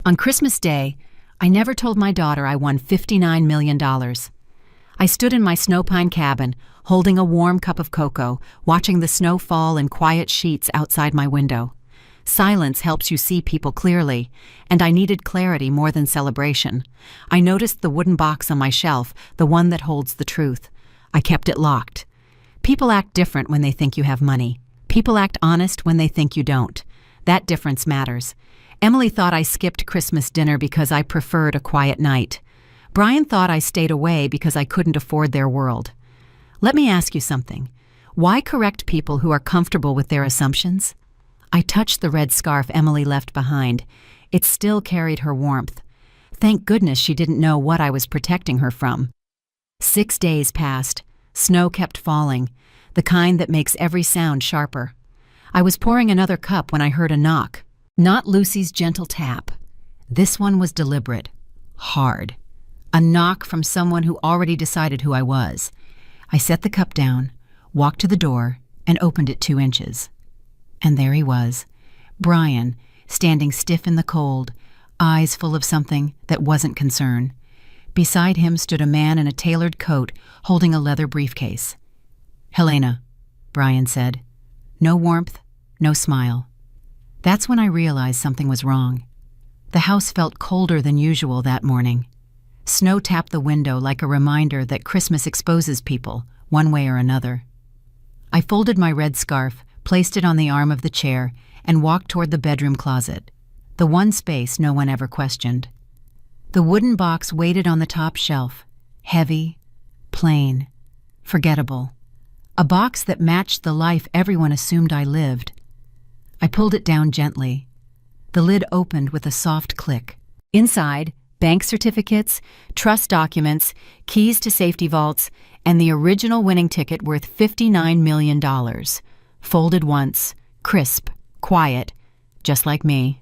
On Christmas Day, I never told my daughter I won $59 million. I stood in my snow pine cabin, holding a warm cup of cocoa, watching the snow fall in quiet sheets outside my window. Silence helps you see people clearly, and I needed clarity more than celebration. I noticed the wooden box on my shelf, the one that holds the truth. I kept it locked. People act different when they think you have money. People act honest when they think you don't. That difference matters. Emily thought I skipped Christmas dinner because I preferred a quiet night. Brian thought I stayed away because I couldn't afford their world. Let me ask you something. Why correct people who are comfortable with their assumptions? I touched the red scarf Emily left behind. It still carried her warmth. Thank goodness she didn't know what I was protecting her from. 6 days passed. Snow kept falling, the kind that makes every sound sharper. I was pouring another cup when I heard a knock. Not Lucy's gentle tap. This one was deliberate, hard. A knock from someone who already decided who I was. I set the cup down, walked to the door, and opened it 2 inches. And there he was, Brian, standing stiff in the cold, eyes full of something that wasn't concern. Beside him stood a man in a tailored coat holding a leather briefcase. "Helena," Brian said. No warmth, no smile. That's when I realized something was wrong. The house felt colder than usual that morning. Snow tapped the window like a reminder that Christmas exposes people, one way or another. I folded my red scarf, placed it on the arm of the chair, and walked toward the bedroom closet, the one space no one ever questioned. The wooden box waited on the top shelf, heavy, plain, forgettable. A box that matched the life everyone assumed I lived. I pulled it down gently. The lid opened with a soft click. Inside, bank certificates, trust documents, keys to safety vaults, and the original winning ticket worth $59 million. Folded once, crisp, quiet, just like me.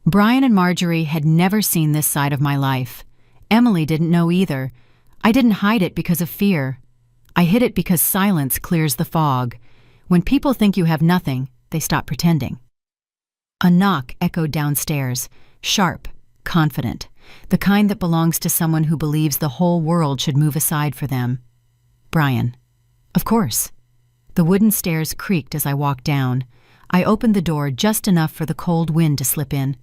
Brian and Marjorie had never seen this side of my life. Emily didn't know either. I didn't hide it because of fear. I hid it because silence clears the fog. When people think you have nothing, they stop pretending. A knock echoed downstairs, sharp, confident, the kind that belongs to someone who believes the whole world should move aside for them. Brian. Of course. The wooden stairs creaked as I walked down. I opened the door just enough for the cold wind to slip in.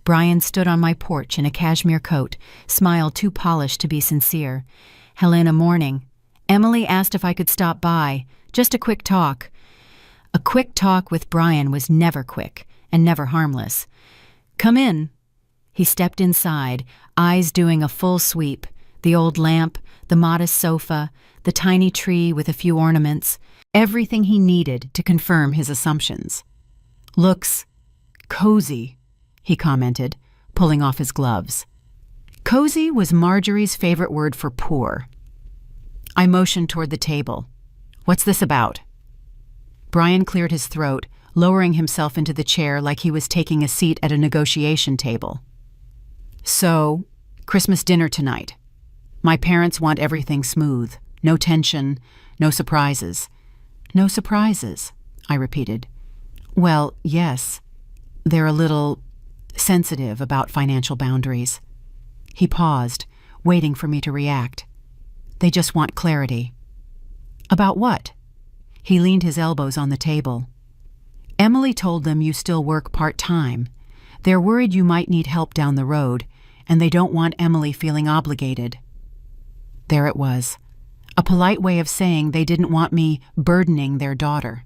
Brian stood on my porch in a cashmere coat, smile too polished to be sincere. "Helena, morning." Emily asked if I could stop by, just a quick talk. A quick talk with Brian was never quick and never harmless. "Come in." He stepped inside, eyes doing a full sweep. The old lamp, the modest sofa, the tiny tree with a few ornaments, everything he needed to confirm his assumptions. "Looks cozy," he commented, pulling off his gloves. Cozy was Marjorie's favorite word for poor. I motioned toward the table. "What's this about?" Brian cleared his throat, lowering himself into the chair like he was taking a seat at a negotiation table. "So, Christmas dinner tonight. My parents want everything smooth. No tension, no surprises." "No surprises," I repeated. "Well, yes. They're a little sensitive about financial boundaries." He paused, waiting for me to react. "They just want clarity." "About what?" He leaned his elbows on the table. "Emily told them you still work part-time. They're worried you might need help down the road, and they don't want Emily feeling obligated." There it was. A polite way of saying they didn't want me burdening their daughter.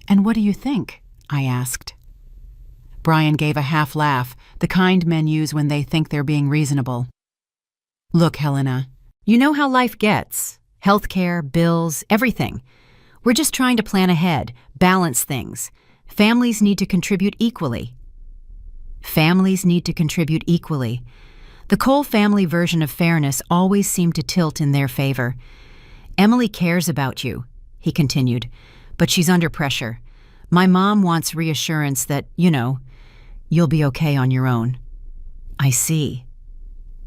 "And what do you think?" I asked. Brian gave a half laugh, the kind men use when they think they're being reasonable. "Look, Helena, you know how life gets. Healthcare, bills, everything. We're just trying to plan ahead, balance things. Families need to contribute equally." Families need to contribute equally. The Cole family version of fairness always seemed to tilt in their favor. "Emily cares about you," he continued, "but she's under pressure. My mom wants reassurance that, you'll be okay on your own." "I see."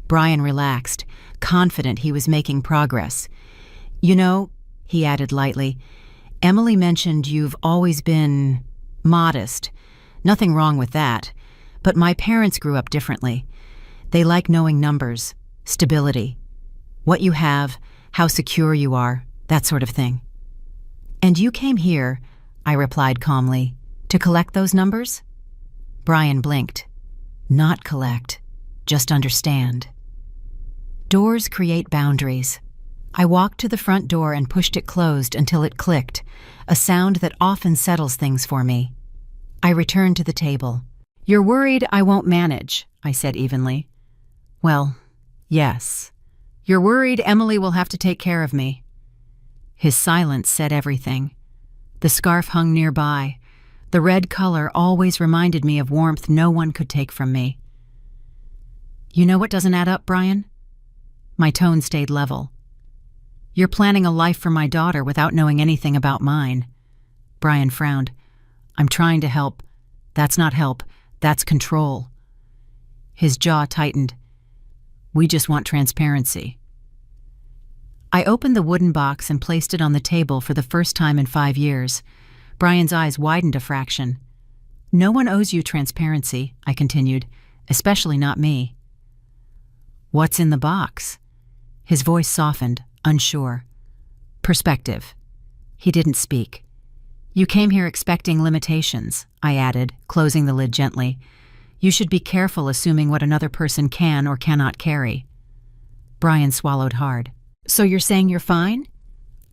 Brian relaxed, confident he was making progress. He added lightly, "Emily mentioned you've always been modest. Nothing wrong with that. But my parents grew up differently. They like knowing numbers, stability, what you have, how secure you are, that sort of thing. And you came here, I replied calmly, to collect those numbers? Brian blinked. Not collect, just understand. Doors create boundaries. I walked to the front door and pushed it closed until it clicked, a sound that often settles things for me. I returned to the table. You're worried I won't manage, I said evenly. Well, yes. You're worried Emily will have to take care of me. His silence said everything. The scarf hung nearby. The red color always reminded me of warmth no one could take from me. You know what doesn't add up, Brian? My tone stayed level. You're planning a life for my daughter without knowing anything about mine. Brian frowned. I'm trying to help. That's not help. That's control. His jaw tightened. We just want transparency. I opened the wooden box and placed it on the table for the first time in 5 years. Brian's eyes widened a fraction. No one owes you transparency, I continued, especially not me. What's in the box? His voice softened, unsure. Perspective. He didn't speak. You came here expecting limitations, I added, closing the lid gently. You should be careful assuming what another person can or cannot carry. Brian swallowed hard. So you're saying you're fine?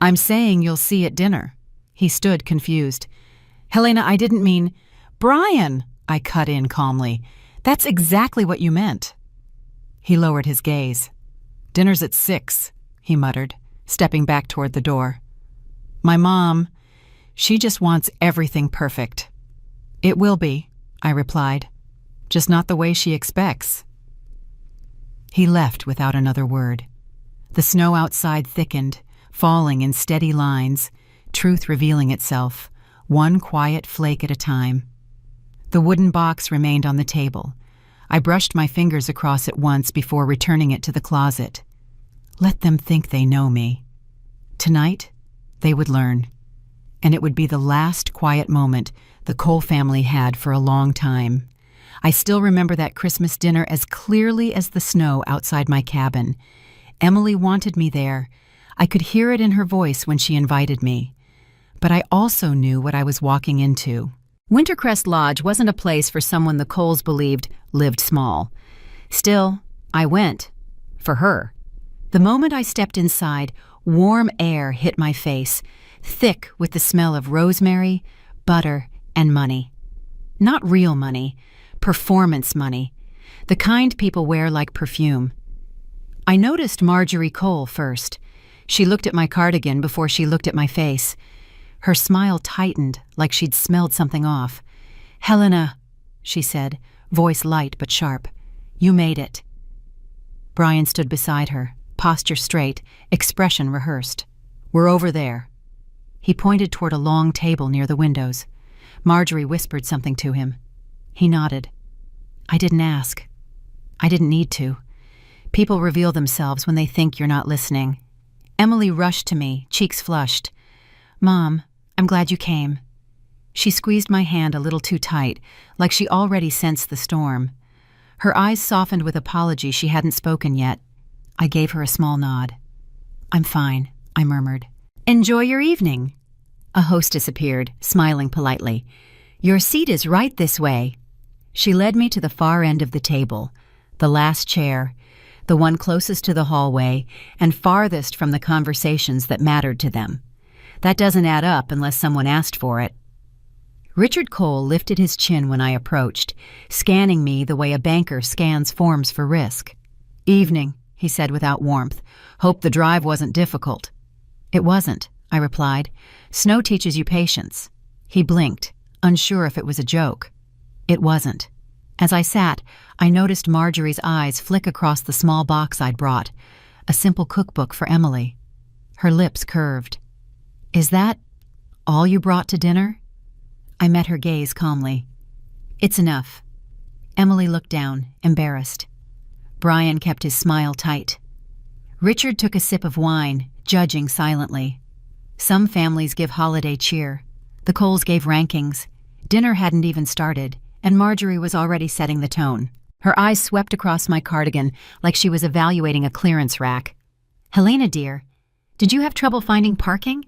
I'm saying you'll see at dinner. He stood confused. Helena, I didn't mean... Brian, I cut in calmly. That's exactly what you meant. He lowered his gaze. Dinner's at 6, he muttered, stepping back toward the door. My mom, she just wants everything perfect. It will be, I replied, just not the way she expects. He left without another word. The snow outside thickened, falling in steady lines, truth revealing itself, one quiet flake at a time. The wooden box remained on the table. I brushed my fingers across it once before returning it to the closet. Let them think they know me. Tonight, they would learn. And it would be the last quiet moment the Cole family had for a long time. I still remember that Christmas dinner as clearly as the snow outside my cabin. Emily wanted me there. I could hear it in her voice when she invited me. But I also knew what I was walking into. Wintercrest Lodge wasn't a place for someone the Coles believed lived small. Still, I went. For her. The moment I stepped inside, warm air hit my face, thick with the smell of rosemary, butter, and money. Not real money, performance money. The kind people wear like perfume. I noticed Marjorie Cole first. She looked at my cardigan before she looked at my face. Her smile tightened like she'd smelled something off. Helena, she said, voice light but sharp. You made it. Brian stood beside her, posture straight, expression rehearsed. We're over there. He pointed toward a long table near the windows. Marjorie whispered something to him. He nodded. I didn't ask. I didn't need to. People reveal themselves when they think you're not listening. Emily rushed to me, cheeks flushed. Mom, I'm glad you came. She squeezed my hand a little too tight, like she already sensed the storm. Her eyes softened with apology she hadn't spoken yet. I gave her a small nod. I'm fine, I murmured. Enjoy your evening. A hostess appeared, smiling politely. Your seat is right this way. She led me to the far end of the table, the last chair, the one closest to the hallway and farthest from the conversations that mattered to them. That doesn't add up unless someone asked for it. Richard Cole lifted his chin when I approached, scanning me the way a banker scans forms for risk. Evening, he said without warmth. Hope the drive wasn't difficult. It wasn't, I replied. Snow teaches you patience. He blinked, unsure if it was a joke. It wasn't. As I sat, I noticed Marjorie's eyes flick across the small box I'd brought, a simple cookbook for Emily. Her lips curved. Is that all you brought to dinner? I met her gaze calmly. It's enough. Emily looked down, embarrassed. Brian kept his smile tight. Richard took a sip of wine, judging silently. Some families give holiday cheer. The Coles gave rankings. Dinner hadn't even started, and Marjorie was already setting the tone. Her eyes swept across my cardigan like she was evaluating a clearance rack. "Helena, dear, did you have trouble finding parking?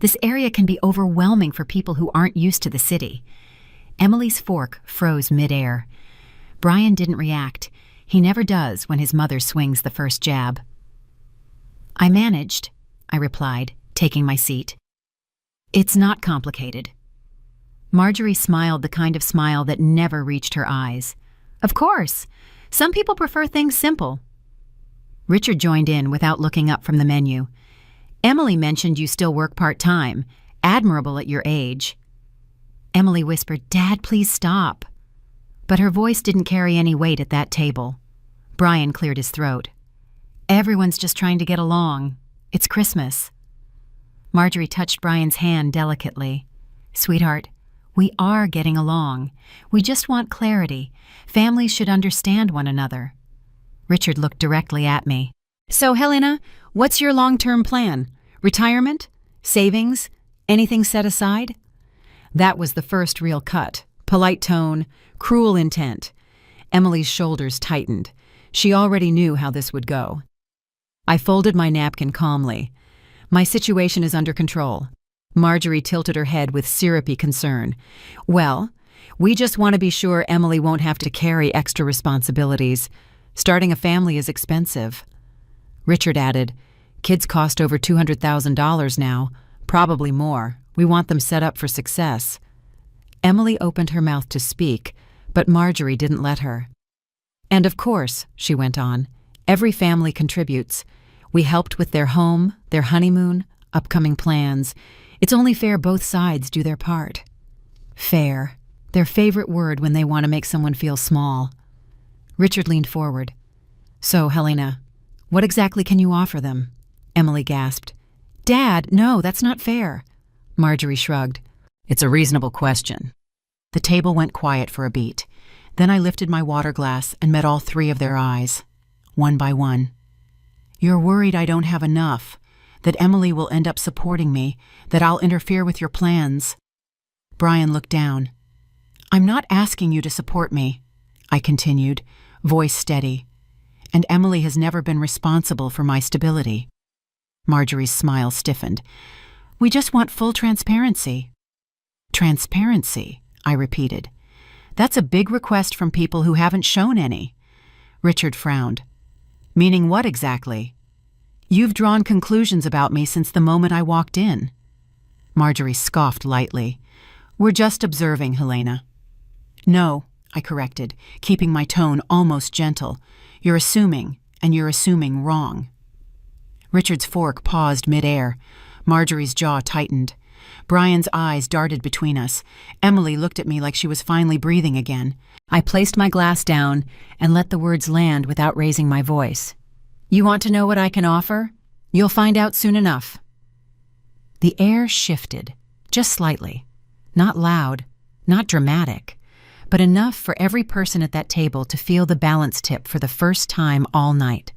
This area can be overwhelming for people who aren't used to the city." Emily's fork froze midair. Brian didn't react. He never does when his mother swings the first jab. "I managed," I replied, taking my seat. "It's not complicated." Marjorie smiled the kind of smile that never reached her eyes. "Of course. Some people prefer things simple." Richard joined in without looking up from the menu. "Emily mentioned you still work part-time. Admirable at your age." Emily whispered, "Dad, please stop." But her voice didn't carry any weight at that table. Brian cleared his throat. "Everyone's just trying to get along. It's Christmas." Marjorie touched Brian's hand delicately. "Sweetheart, we are getting along. We just want clarity. Families should understand one another." Richard looked directly at me. "So, Helena, what's your long-term plan? Retirement? Savings? Anything set aside?" That was the first real cut. Polite tone, cruel intent. Emily's shoulders tightened. She already knew how this would go. I folded my napkin calmly. "My situation is under control." Marjorie tilted her head with syrupy concern. "Well, we just want to be sure Emily won't have to carry extra responsibilities. Starting a family is expensive." Richard added, "Kids cost over $200,000 now, probably more. We want them set up for success." Emily opened her mouth to speak, but Marjorie didn't let her. "And of course," she went on, "every family contributes. We helped with their home, their honeymoon, upcoming plans. It's only fair both sides do their part." Fair, their favorite word when they want to make someone feel small. Richard leaned forward. "So, Helena, what exactly can you offer them?" Emily gasped. "Dad, no, that's not fair." Marjorie shrugged. "It's a reasonable question." The table went quiet for a beat. Then I lifted my water glass and met all three of their eyes, one by one. "You're worried I don't have enough, that Emily will end up supporting me, that I'll interfere with your plans." Brian looked down. "I'm not asking you to support me," I continued, voice steady. "And Emily has never been responsible for my stability." Marjorie's smile stiffened. "We just want full transparency." "Transparency," I repeated. "That's a big request from people who haven't shown any." Richard frowned. "Meaning what exactly?" "You've drawn conclusions about me since the moment I walked in." Marjorie scoffed lightly. "We're just observing, Helena." "No," I corrected, keeping my tone almost gentle. "You're assuming, and you're assuming wrong." Richard's fork paused midair. Marjorie's jaw tightened. Brian's eyes darted between us. Emily looked at me like she was finally breathing again. I placed my glass down and let the words land without raising my voice. "You want to know what I can offer? You'll find out soon enough." The air shifted, just slightly. Not loud, not dramatic, but enough for every person at that table to feel the balance tip for the first time all night.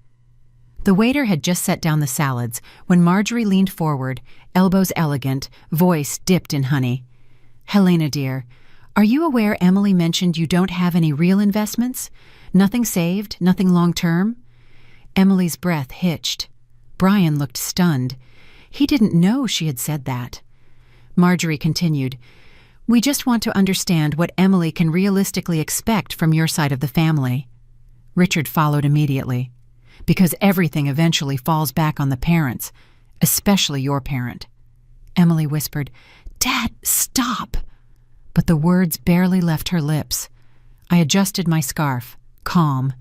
The waiter had just set down the salads when Marjorie leaned forward, elbows elegant, voice dipped in honey. "Helena, dear, are you aware Emily mentioned you don't have any real investments? Nothing saved, nothing long-term?" Emily's breath hitched. Brian looked stunned. He didn't know she had said that. Marjorie continued, "We just want to understand what Emily can realistically expect from your side of the family." Richard followed immediately. "Because everything eventually falls back on the parents, especially your parent." Emily whispered, "Dad, stop!" But the words barely left her lips. I adjusted my scarf, calm.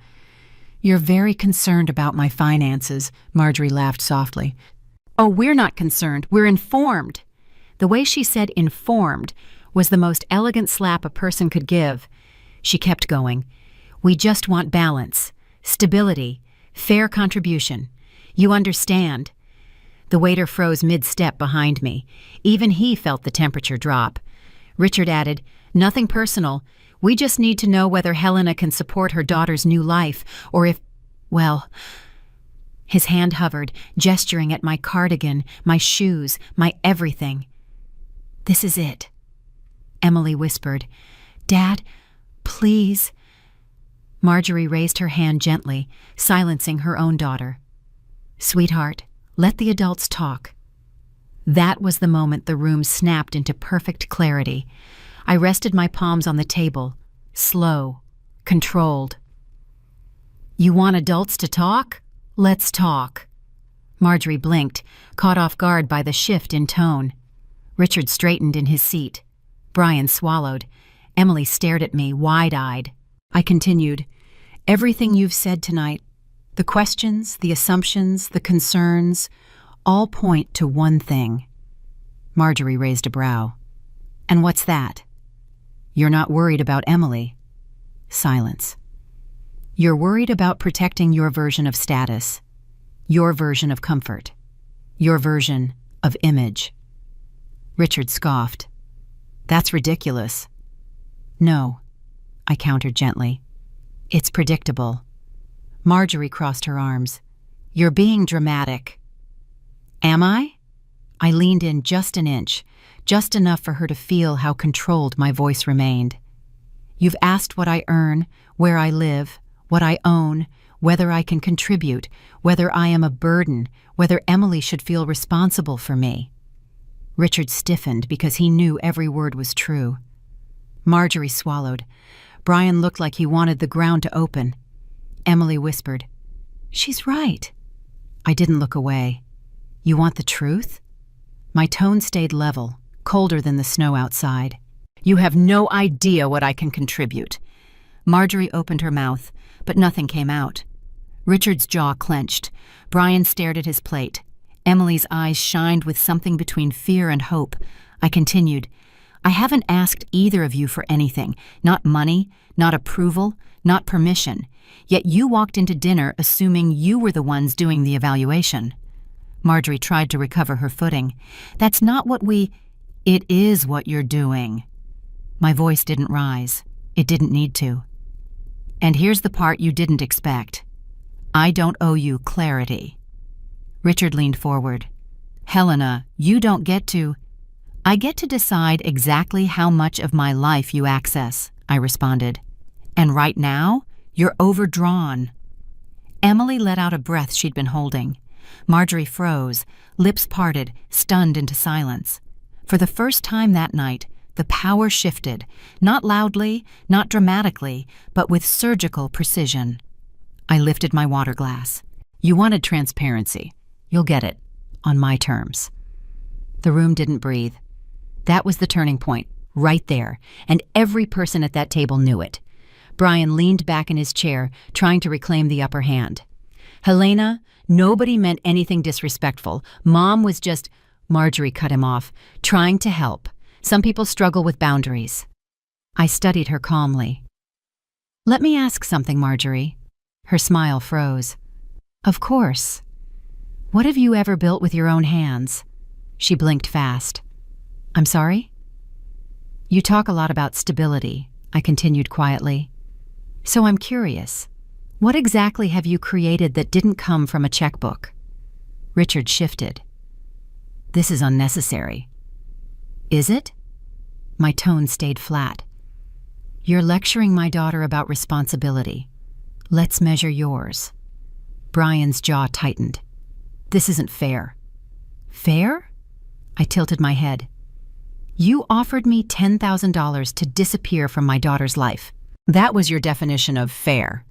"You're very concerned about my finances," Marjorie laughed softly. "Oh, we're not concerned. We're informed." The way she said informed was the most elegant slap a person could give. She kept going. "We just want balance, stability, fair contribution. You understand." The waiter froze mid-step behind me. Even he felt the temperature drop. Richard added, "Nothing personal. We just need to know whether Helena can support her daughter's new life, or if, well..." His hand hovered, gesturing at my cardigan, my shoes, my everything. "This is it," Emily whispered. "Dad, Please. Marjorie raised her hand gently, silencing her own daughter. Sweetheart, let the adults talk. That was the moment the room snapped into perfect clarity. I rested my palms on the table, slow, controlled. You want adults to talk? Let's talk. Marjorie blinked, caught off guard by the shift in tone. Richard straightened in his seat. Brian swallowed. Emily stared at me, wide-eyed. I continued, everything you've said tonight, the questions, the assumptions, the concerns, all point to one thing. Marjorie raised a brow. And what's that? You're not worried about Emily. Silence. You're worried about protecting your version of status, your version of comfort, your version of image. Richard scoffed. That's ridiculous. No, I countered gently. It's predictable. Marjorie crossed her arms. You're being dramatic. Am I? I leaned in just an inch, just enough for her to feel how controlled my voice remained. You've asked what I earn, where I live, what I own, whether I can contribute, whether I am a burden, whether Emily should feel responsible for me. Richard stiffened because he knew every word was true. Marjorie swallowed. Brian looked like he wanted the ground to open. Emily whispered, She's right. I didn't look away. You want the truth? My tone stayed level, colder than the snow outside. You have no idea what I can contribute. Marjorie opened her mouth, but nothing came out. Richard's jaw clenched. Brian stared at his plate. Emily's eyes shined with something between fear and hope. I continued, I haven't asked either of you for anything, not money, not approval, not permission. Yet you walked into dinner assuming you were the ones doing the evaluation. Marjorie tried to recover her footing. That's not what It is what you're doing. My voice didn't rise. It didn't need to. And here's the part you didn't expect. I don't owe you clarity. Richard leaned forward. Helena, you don't get to... I get to decide exactly how much of my life you access, I responded. And right now, you're overdrawn. Emily let out a breath she'd been holding. Marjorie froze, lips parted, stunned into silence. For the first time that night, the power shifted, not loudly, not dramatically, but with surgical precision. I lifted my water glass. You wanted transparency. You'll get it, on my terms. The room didn't breathe. That was the turning point, right there, and every person at that table knew it. Brian leaned back in his chair, trying to reclaim the upper hand. Helena, nobody meant anything disrespectful. Mom was just... Marjorie cut him off, trying to help. Some people struggle with boundaries. I studied her calmly. Let me ask something, Marjorie. Her smile froze. Of course. What have you ever built with your own hands? She blinked fast. I'm sorry? You talk a lot about stability, I continued quietly. So I'm curious. What exactly have you created that didn't come from a checkbook? Richard shifted. This is unnecessary. Is it? My tone stayed flat. You're lecturing my daughter about responsibility. Let's measure yours. Brian's jaw tightened. This isn't fair. Fair? I tilted my head. You offered me $10,000 to disappear from my daughter's life. That was your definition of fair.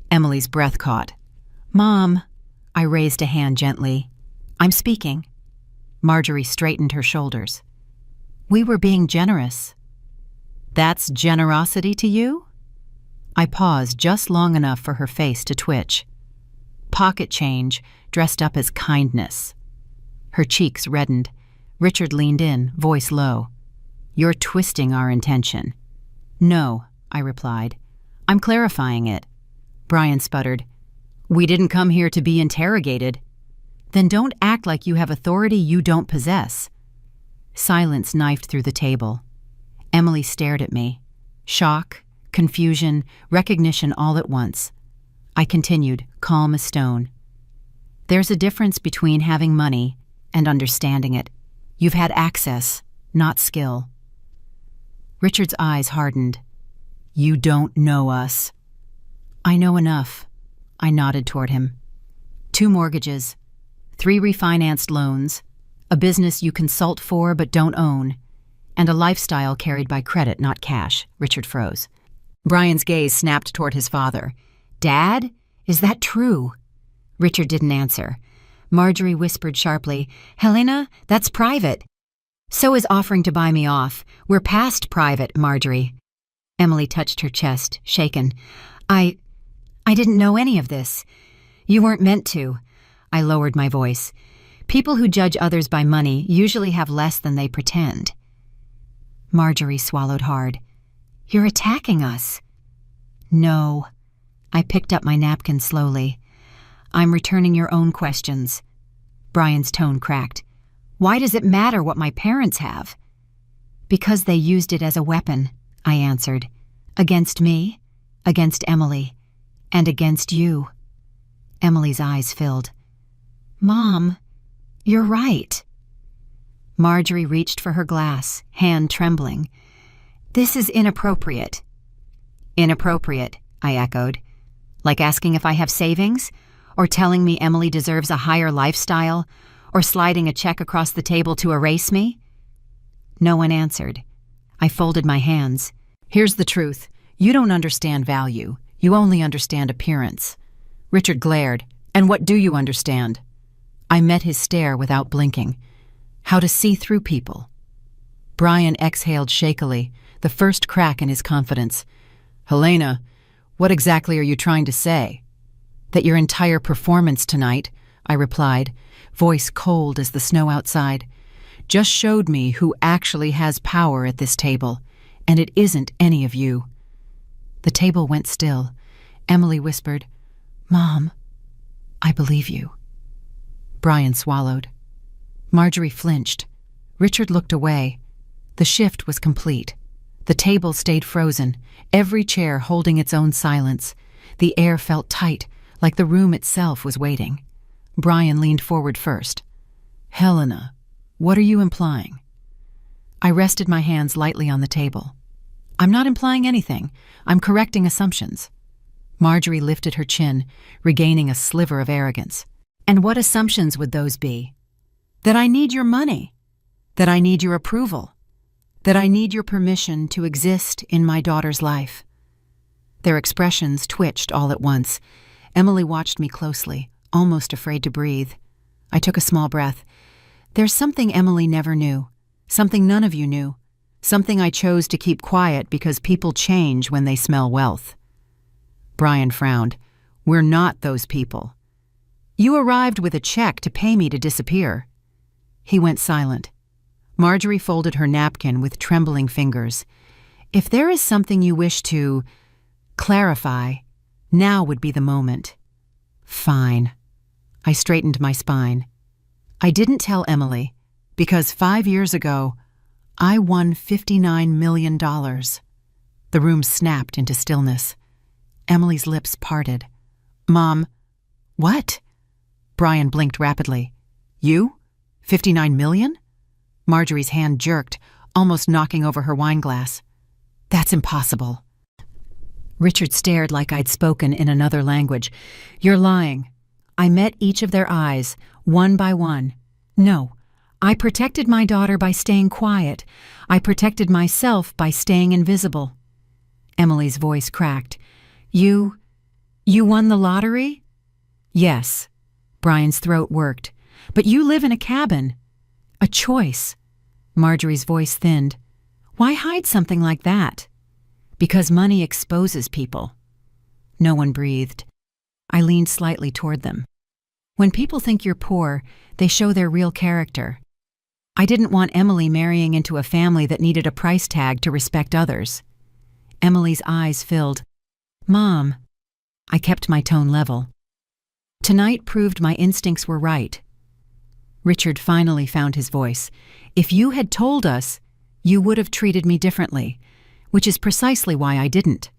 Emily's breath caught. Mom, I raised a hand gently. I'm speaking. Marjorie straightened her shoulders. We were being generous. That's generosity to you? I paused just long enough for her face to twitch. Pocket change dressed up as kindness. Her cheeks reddened. Richard leaned in, voice low. You're twisting our intention. No, I replied. I'm clarifying it. Brian sputtered. We didn't come here to be interrogated. Then don't act like you have authority you don't possess. Silence knifed through the table. Emily stared at me. Shock, confusion, recognition all at once. I continued, calm as stone. There's a difference between having money and understanding it. You've had access, not skill. Richard's eyes hardened. You don't know us. I know enough. I nodded toward him. 2 mortgages, 3 refinanced loans, a business you consult for but don't own, and a lifestyle carried by credit, not cash. Richard froze. Brian's gaze snapped toward his father. Dad? Is that true? Richard didn't answer. Marjorie whispered sharply, Helena, that's private. So is offering to buy me off. We're past private, Marjorie. Emily touched her chest, shaken. I didn't know any of this. You weren't meant to. I lowered my voice. People who judge others by money usually have less than they pretend. Marjorie swallowed hard. You're attacking us. No. I picked up my napkin slowly. I'm returning your own questions. Brian's tone cracked. Why does it matter what my parents have? Because they used it as a weapon, I answered. Against me, against Emily, and against you. Emily's eyes filled. Mom, you're right. Marjorie reached for her glass, hand trembling. This is inappropriate. Inappropriate, I echoed. Like asking if I have savings? Or telling me Emily deserves a higher lifestyle? Or sliding a check across the table to erase me? No one answered. I folded my hands. Here's the truth. You don't understand value. You only understand appearance. Richard glared. And what do you understand? I met his stare without blinking. How to see through people. Brian exhaled shakily, the first crack in his confidence. Helena, what exactly are you trying to say? That your entire performance tonight, I replied, voice cold as the snow outside, just showed me who actually has power at this table, and it isn't any of you. The table went still. Emily whispered, Mom, I believe you. Brian swallowed. Marjorie flinched. Richard looked away. The shift was complete. The table stayed frozen, every chair holding its own silence. The air felt tight, like the room itself was waiting. Brian leaned forward first. Helena, what are you implying? I rested my hands lightly on the table. I'm not implying anything. I'm correcting assumptions. Marjorie lifted her chin, regaining a sliver of arrogance. And what assumptions would those be? That I need your money. That I need your approval. That I need your permission to exist in my daughter's life. Their expressions twitched all at once. Emily watched me closely, almost afraid to breathe. I took a small breath. There's something Emily never knew. Something none of you knew. Something I chose to keep quiet because people change when they smell wealth. Brian frowned. We're not those people. You arrived with a check to pay me to disappear. He went silent. Marjorie folded her napkin with trembling fingers. If there is something you wish to clarify, now would be the moment. Fine. I straightened my spine. I didn't tell Emily, because 5 years ago, I won $59 million. The room snapped into stillness. Emily's lips parted. Mom, what? Brian blinked rapidly. You? 59 million? Marjorie's hand jerked, almost knocking over her wine glass. That's impossible. Richard stared like I'd spoken in another language. You're lying. I met each of their eyes, one by one. No, I protected my daughter by staying quiet. I protected myself by staying invisible. Emily's voice cracked. You won the lottery? Yes. Brian's throat worked. But you live in a cabin. A choice. Marjorie's voice thinned. Why hide something like that? Because money exposes people. No one breathed. I leaned slightly toward them. When people think you're poor, they show their real character. I didn't want Emily marrying into a family that needed a price tag to respect others. Emily's eyes filled. Mom. I kept my tone level. Tonight proved my instincts were right. Richard finally found his voice. If you had told us, you would have treated me differently, which is precisely why I didn't.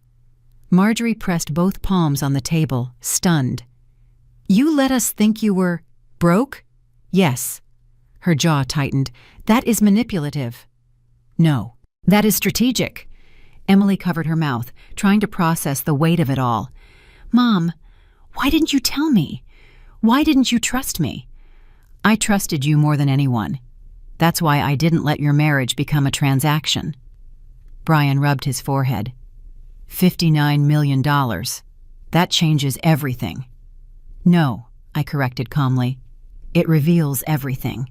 Marjorie pressed both palms on the table, stunned. You let us think you were broke? Yes. Her jaw tightened. That is manipulative. No, that is strategic. Emily covered her mouth, trying to process the weight of it all. "Mom, why didn't you tell me? Why didn't you trust me?" "I trusted you more than anyone. That's why I didn't let your marriage become a transaction." Brian rubbed his forehead. $59 million. That changes everything. "No," I corrected calmly. "It reveals everything."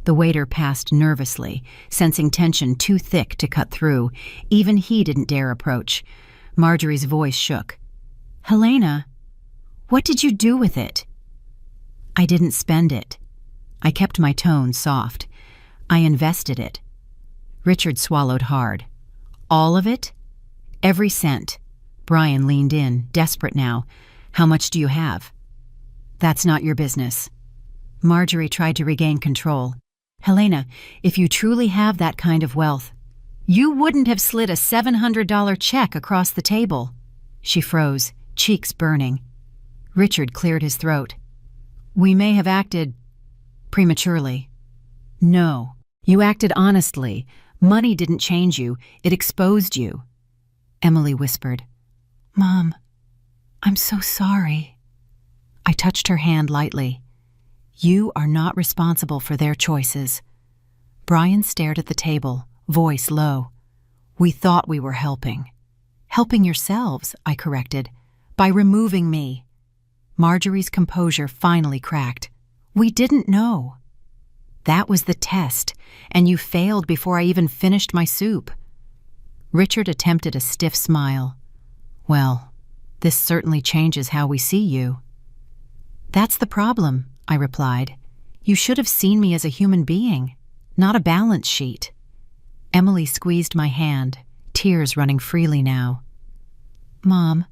The waiter passed nervously, sensing tension too thick to cut through. Even he didn't dare approach. Marjorie's voice shook. "Helena, what did you do with it?" "I didn't spend it." I kept my tone soft. "I invested it." Richard swallowed hard. "All of it?" "Every cent." Brian leaned in, desperate now. "How much do you have?" "That's not your business." Marjorie tried to regain control. "Helena, if you truly have that kind of wealth, you wouldn't have slid a $700 check across the table." She froze, cheeks burning. Richard cleared his throat. "We may have acted prematurely." "No, you acted honestly. Money didn't change you, it exposed you." Emily whispered, "Mom, I'm so sorry." I touched her hand lightly. "You are not responsible for their choices." Brian stared at the table, voice low. "We thought we were helping." "Helping yourselves," I corrected, "by removing me." Marjorie's composure finally cracked. "We didn't know." "That was the test, and you failed before I even finished my soup." Richard attempted a stiff smile. "Well, this certainly changes how we see you." "That's the problem," I replied. "You should have seen me as a human being, not a balance sheet." Emily squeezed my hand, tears running freely now. "Mom,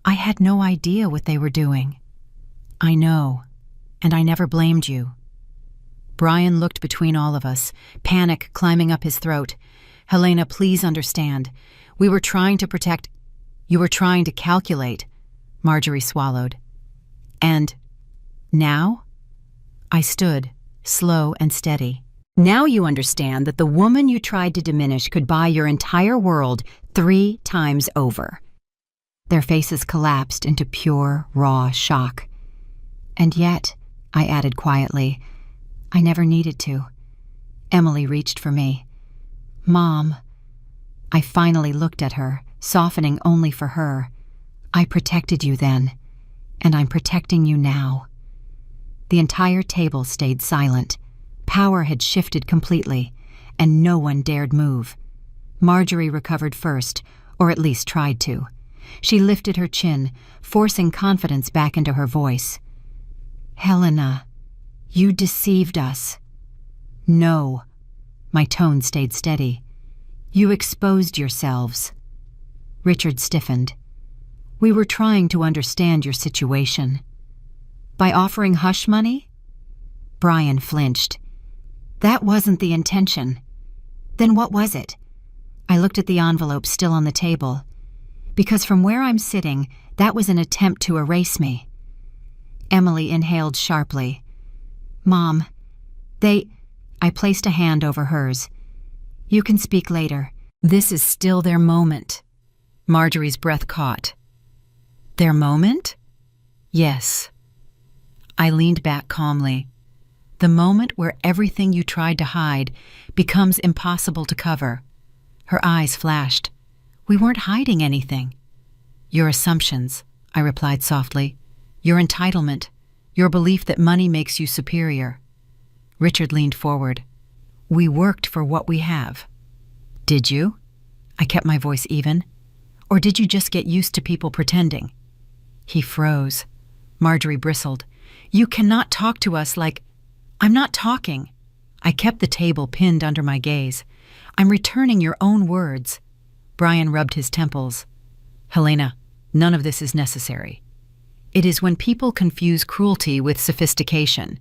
I had no idea what they were doing." "I know, and I never blamed you." Brian looked between all of us, panic climbing up his throat. "Helena, please understand. We were trying to protect—" "You were trying to calculate." Marjorie swallowed. "And now?" I stood, slow and steady. "Now you understand that the woman you tried to diminish could buy your entire world 3 times over." Their faces collapsed into pure, raw shock. "And yet," I added quietly, "I never needed to." Emily reached for me. "Mom." I finally looked at her, softening only for her. "I protected you then, and I'm protecting you now." The entire table stayed silent. Power had shifted completely, and no one dared move. Marjorie recovered first, or at least tried to. She lifted her chin, forcing confidence back into her voice. "Helena, you deceived us." "No." My tone stayed steady. "You exposed yourselves." Richard stiffened. "We were trying to understand your situation." "By offering hush money?" Brian flinched. "That wasn't the intention." "Then what was it?" I looked at the envelope still on the table. "Because from where I'm sitting, that was an attempt to erase me." Emily inhaled sharply. "Mom, I placed a hand over hers. "You can speak later. This is still their moment." Marjorie's breath caught. "Their moment?" "Yes." I leaned back calmly. "The moment where everything you tried to hide becomes impossible to cover." Her eyes flashed. "We weren't hiding anything." "Your assumptions," I replied softly. "Your entitlement. Your belief that money makes you superior." Richard leaned forward. "We worked for what we have." "Did you?" I kept my voice even. "Or did you just get used to people pretending?" He froze. Marjorie bristled. "You cannot talk to us like—" "I'm not talking." I kept the table pinned under my gaze. "I'm returning your own words." Brian rubbed his temples. "Helena, none of this is necessary. It is when people confuse cruelty with sophistication."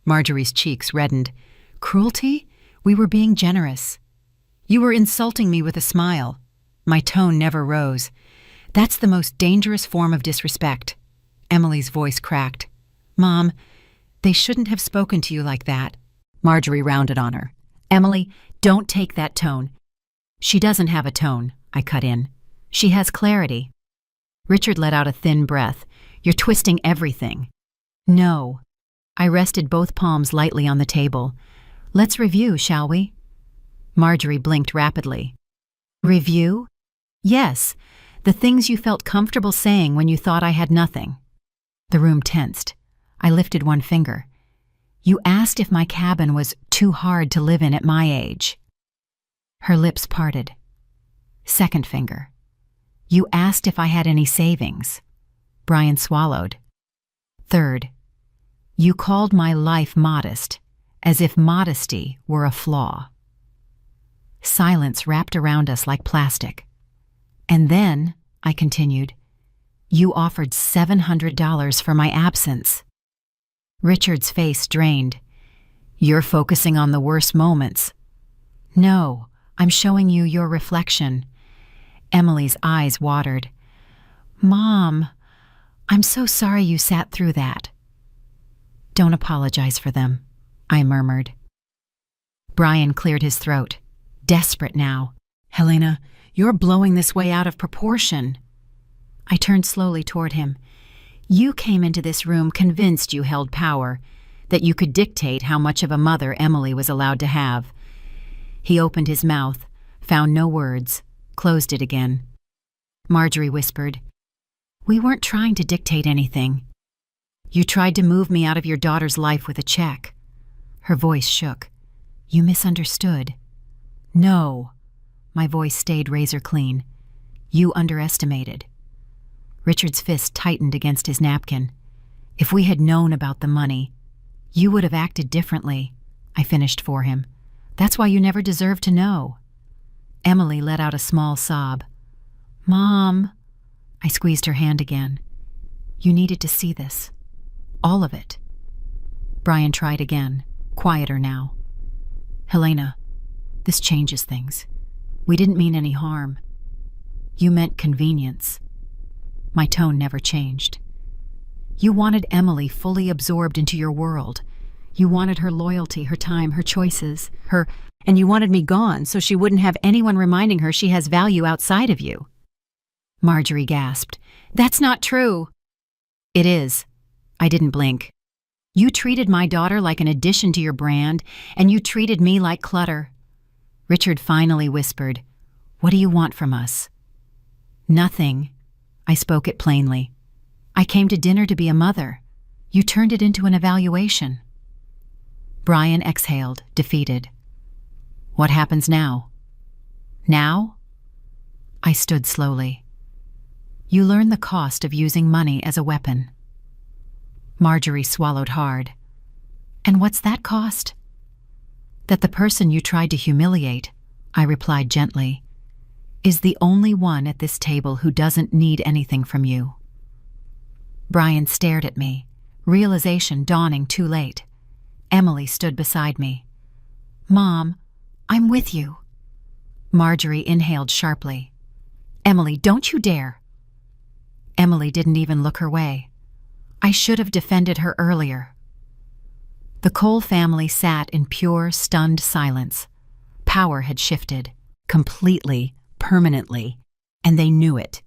Marjorie's cheeks reddened. "Cruelty? We were being generous." "You were insulting me with a smile." My tone never rose. "That's the most dangerous form of disrespect." Emily's voice cracked. "Mom, they shouldn't have spoken to you like that." Marjorie rounded on her. "Emily, don't take that tone. She doesn't have a tone, I cut in. She has clarity. Richard let out a thin breath. You're twisting everything. No. I rested both palms lightly on the table. Let's review, shall we? Marjorie blinked rapidly. Review? Yes, the things you felt comfortable saying when you thought I had nothing. The room tensed. I lifted one finger. You asked if my cabin was too hard to live in at my age. Her lips parted. Second finger. You asked if I had any savings. Brian swallowed. Third. You called my life modest, as if modesty were a flaw. Silence wrapped around us like plastic. And then, I continued, you offered $700 for my absence. Richard's face drained. You're focusing on the worst moments. No, I'm showing you your reflection. Emily's eyes watered. Mom, I'm so sorry you sat through that. Don't apologize for them, I murmured. Brian cleared his throat, desperate now. Helena, you're blowing this way out of proportion. I turned slowly toward him. You came into this room convinced you held power, that you could dictate how much of a mother Emily was allowed to have. He opened his mouth, found no words, closed it again. Marjorie whispered, We weren't trying to dictate anything. You tried to move me out of your daughter's life with a check. Her voice shook. You misunderstood. No. My voice stayed razor clean. You underestimated. Richard's fist tightened against his napkin. If we had known about the money, you would have acted differently, I finished for him. That's why you never deserved to know. Emily let out a small sob. Mom, I squeezed her hand again. You needed to see this. All of it. Brian tried again, quieter now. Helena, this changes things. We didn't mean any harm. You meant convenience. My tone never changed. You wanted Emily fully absorbed into your world. You wanted her loyalty, her time, her choices, and you wanted me gone so she wouldn't have anyone reminding her she has value outside of you. Marjorie gasped. That's not true. It is. I didn't blink. You treated my daughter like an addition to your brand, and you treated me like clutter. Richard finally whispered, What do you want from us? Nothing. I spoke it plainly. I came to dinner to be a mother. You turned it into an evaluation. Brian exhaled, defeated. What happens now? Now? I stood slowly. You learn the cost of using money as a weapon. Marjorie swallowed hard. And what's that cost? That the person you tried to humiliate, I replied gently, is the only one at this table who doesn't need anything from you. Brian stared at me, realization dawning too late. Emily stood beside me. Mom, I'm with you. Marjorie inhaled sharply. Emily, don't you dare. Emily didn't even look her way. I should have defended her earlier. The Cole family sat in pure, stunned silence. Power had shifted, completely, permanently, and they knew it.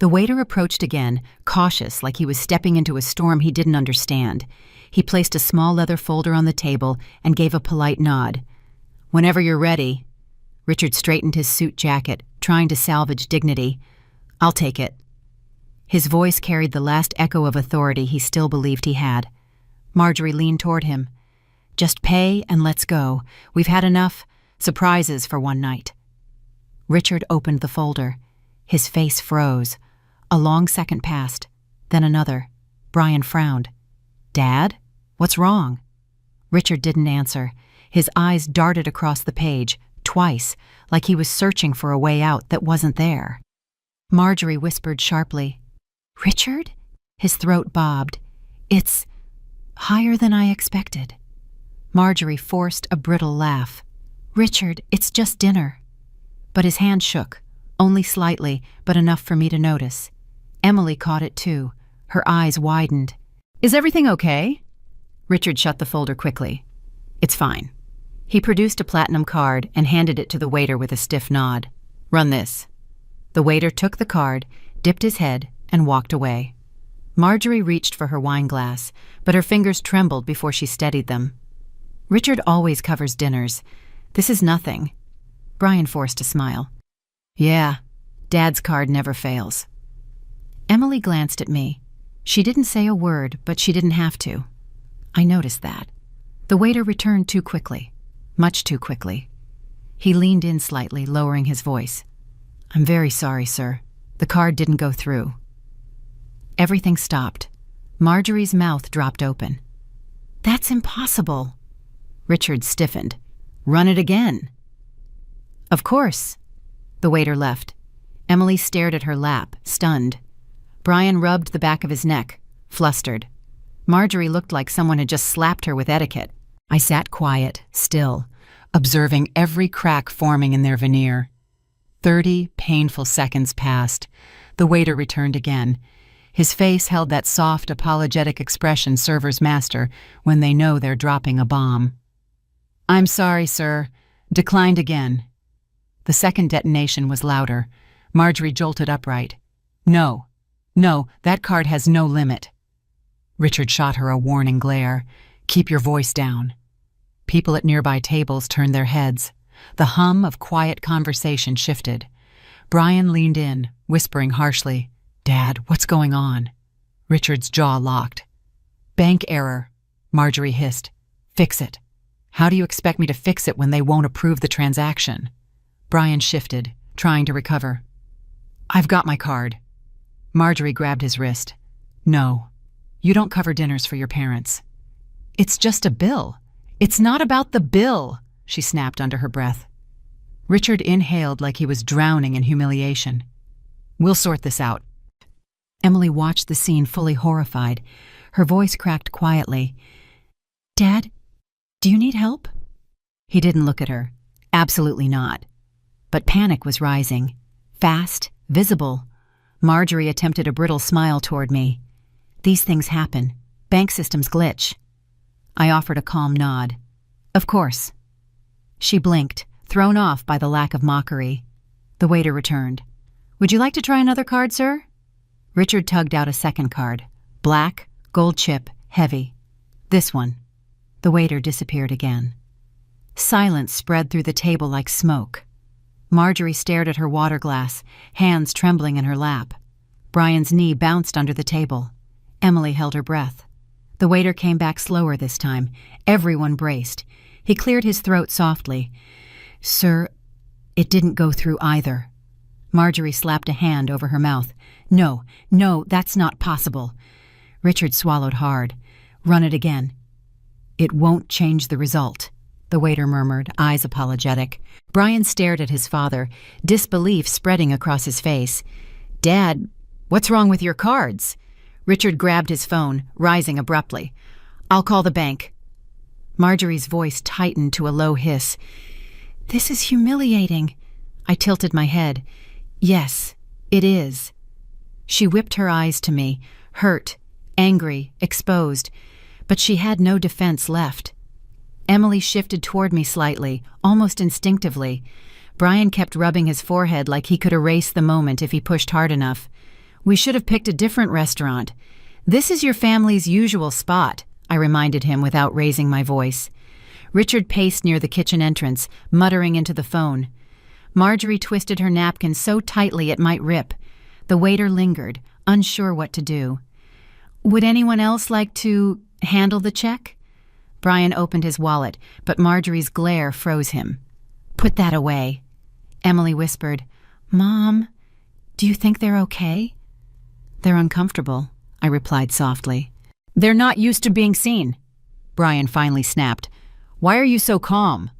The waiter approached again, cautious, like he was stepping into a storm he didn't understand. He placed a small leather folder on the table and gave a polite nod. Whenever you're ready. Richard straightened his suit jacket, trying to salvage dignity. I'll take it. His voice carried the last echo of authority he still believed he had. Marjorie leaned toward him. Just pay and let's go. We've had enough surprises for one night. Richard opened the folder. His face froze. A long second passed, then another. Brian frowned. Dad? What's wrong? Richard didn't answer. His eyes darted across the page, twice, like he was searching for a way out that wasn't there. Marjorie whispered sharply, Richard? His throat bobbed. It's higher than I expected. Marjorie forced a brittle laugh. Richard, it's just dinner. But his hand shook, only slightly, but enough for me to notice. Emily caught it too. Her eyes widened. Is everything okay? Richard shut the folder quickly. It's fine. He produced a platinum card and handed it to the waiter with a stiff nod. "Run this." The waiter took the card, dipped his head, and walked away. Marjorie reached for her wine glass, but her fingers trembled before she steadied them. "Richard always covers dinners. This is nothing." Brian forced a smile. "Yeah, Dad's card never fails." Emily glanced at me. She didn't say a word, but she didn't have to. I noticed that. The waiter returned too quickly. Much too quickly. He leaned in slightly, lowering his voice. "I'm very sorry, sir. The card didn't go through." Everything stopped. Marjorie's mouth dropped open. "That's impossible." Richard stiffened. "Run it again." "Of course." The waiter left. Emily stared at her lap, stunned. Brian rubbed the back of his neck, flustered. Marjorie looked like someone had just slapped her with etiquette. I sat quiet, still, observing every crack forming in their veneer. 30 painful seconds passed. The waiter returned again. His face held that soft, apologetic expression servers master when they know they're dropping a bomb. "I'm sorry, sir. Declined again." The second detonation was louder. Marjorie jolted upright. No, that card has no limit." Richard shot her a warning glare. "Keep your voice down." People at nearby tables turned their heads. The hum of quiet conversation shifted. Brian leaned in, whispering harshly, "Dad, what's going on?" Richard's jaw locked. "Bank error," Marjorie hissed. "Fix it." "How do you expect me to fix it when they won't approve the transaction?" Brian shifted, trying to recover. "I've got my card." Marjorie grabbed his wrist. "No, you don't cover dinners for your parents." "It's just a bill. It's not about the bill," she snapped under her breath. Richard inhaled like he was drowning in humiliation. "We'll sort this out." Emily watched the scene fully horrified. Her voice cracked quietly. "Dad, do you need help?" He didn't look at her. Absolutely not. But panic was rising. Fast, visible. Marjorie attempted a brittle smile toward me. "These things happen. Bank systems glitch." I offered a calm nod. "Of course." She blinked, thrown off by the lack of mockery. The waiter returned. "Would you like to try another card, sir?" Richard tugged out a second card. Black, gold chip, heavy. "This one." The waiter disappeared again. Silence spread through the table like smoke. Marjorie stared at her water glass, hands trembling in her lap. Brian's knee bounced under the table. Emily held her breath. The waiter came back slower this time. Everyone braced. He cleared his throat softly. "Sir, it didn't go through either." Marjorie slapped a hand over her mouth. No, that's not possible." Richard swallowed hard. "Run it again." "It won't change the result," the waiter murmured, eyes apologetic. Brian stared at his father, disbelief spreading across his face. "Dad, what's wrong with your cards?" Richard grabbed his phone, rising abruptly. "I'll call the bank." Marjorie's voice tightened to a low hiss. "This is humiliating." I tilted my head. "Yes, it is." She whipped her eyes to me, hurt, angry, exposed, but she had no defense left. Emily shifted toward me slightly, almost instinctively. Brian kept rubbing his forehead like he could erase the moment if he pushed hard enough. "We should have picked a different restaurant. This is your family's usual spot," I reminded him without raising my voice. Richard paced near the kitchen entrance, muttering into the phone. Marjorie twisted her napkin so tightly it might rip. The waiter lingered, unsure what to do. "Would anyone else like to handle the check?" Brian opened his wallet, but Marjorie's glare froze him. "Put that away." Emily whispered, "Mom, do you think they're okay?" "They're uncomfortable," I replied softly. "They're not used to being seen." Brian finally snapped. "Why are you so calm?"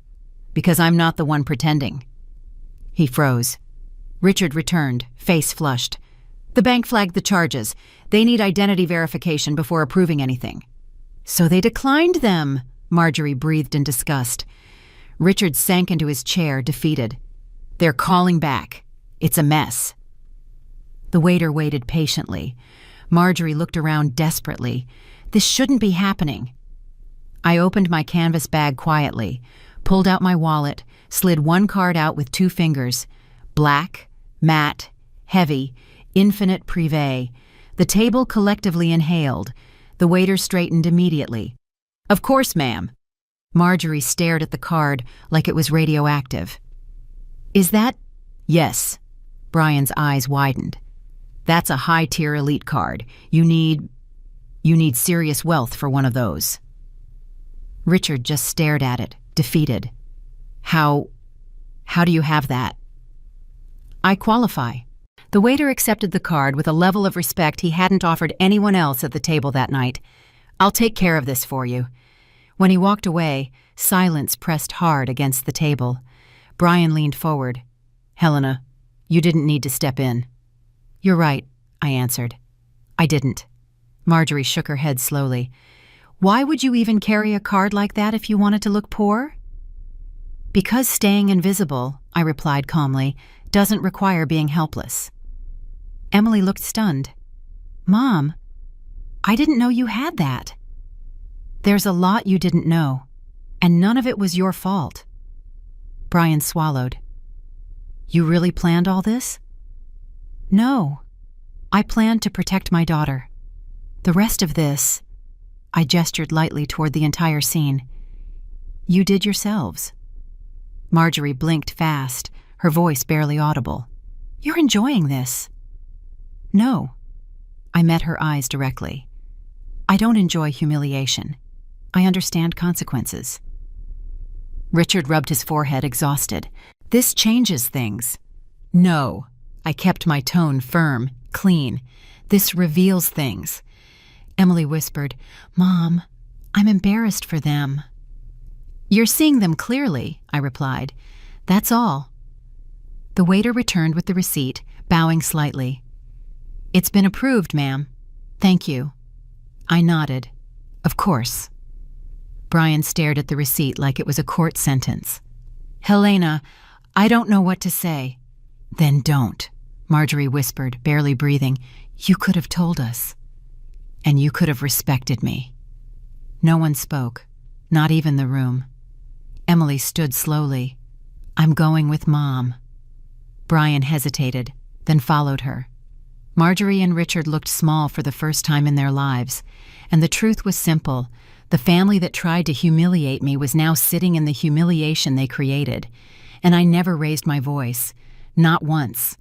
"Because I'm not the one pretending." He froze. Richard returned, face flushed. "The bank flagged the charges. They need identity verification before approving anything." "So they declined them," Marjorie breathed in disgust. Richard sank into his chair, defeated. "They're calling back. It's a mess." The waiter waited patiently. Marjorie looked around desperately. This shouldn't be happening. I opened my canvas bag quietly, pulled out my wallet, slid one card out with 2 fingers. Black, matte, heavy, infinite privé. The table collectively inhaled. The waiter straightened immediately. "Of course, ma'am." Marjorie stared at the card like it was radioactive. "Is that—" "Yes." Brian's eyes widened. "That's a high-tier elite card. You need serious wealth for one of those." Richard just stared at it, defeated. How do you have that?" "I qualify." The waiter accepted the card with a level of respect he hadn't offered anyone else at the table that night. "I'll take care of this for you." When he walked away, silence pressed hard against the table. Brian leaned forward. "Helena, you didn't need to step in." "You're right," I answered. "I didn't." Marjorie shook her head slowly. "Why would you even carry a card like that if you wanted to look poor?" "Because staying invisible," I replied calmly, "doesn't require being helpless." Emily looked stunned. "Mom, I didn't know you had that." "There's a lot you didn't know, and none of it was your fault." Brian swallowed. "You really planned all this?" "No. I planned to protect my daughter. The rest of this," I gestured lightly toward the entire scene, "you did yourselves." Marjorie blinked fast, her voice barely audible. "You're enjoying this." "No." I met her eyes directly. "I don't enjoy humiliation. I understand consequences." Richard rubbed his forehead, exhausted. "This changes things." "No." I kept my tone firm, clean. "This reveals things." Emily whispered, "Mom, I'm embarrassed for them." "You're seeing them clearly," I replied. "That's all." The waiter returned with the receipt, bowing slightly. "It's been approved, ma'am." "Thank you." I nodded. "Of course." Brian stared at the receipt like it was a court sentence. "Helena, I don't know what to say." "Then don't," Marjorie whispered, barely breathing. "You could have told us. And you could have respected me." No one spoke, not even the room. Emily stood slowly. "I'm going with Mom." Brian hesitated, then followed her. Marjorie and Richard looked small for the first time in their lives, and the truth was simple. The family that tried to humiliate me was now sitting in the humiliation they created, and I never raised my voice, not once.